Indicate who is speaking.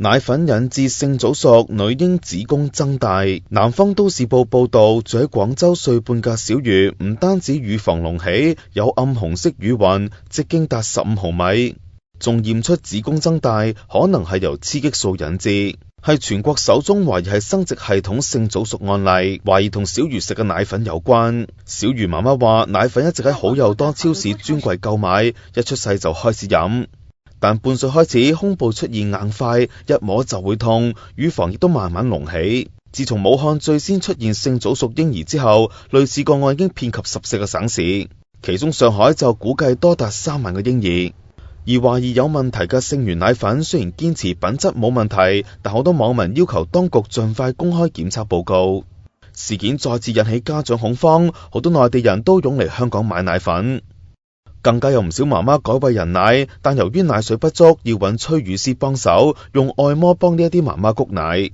Speaker 1: 奶粉引致性早熟，女嬰子宮增大。南方都市報報道，住喺廣州歲半嘅小瑜唔單止乳房隆起，有暗紅色乳暈，直徑達15毫米，仲驗出子宮增大可能係由雌激素引致，係全國首宗懷疑係生殖系統性早熟案例，懷疑同小瑜食嘅奶粉有關。小瑜媽媽話，奶粉一直喺好友多超市專櫃購買，一出世就開始飲。但半歲開始胸部出現硬塊，一摸就會痛，乳房亦都慢慢隆起。自從武漢最先出現性早熟嬰兒之後，類似個案已經遍及14個省市，其中上海就估計多達3萬個嬰兒。而懷疑有問題嘅聖元奶粉雖然堅持品質冇問題，但好多網民要求當局盡快公開檢測報告。事件再次引起家長恐慌，好多內地人都湧嚟香港買奶粉。更加有唔少媽媽改餵人奶，但由於奶水不足，要揾催乳師幫手，用按摩幫呢一啲媽媽谷奶。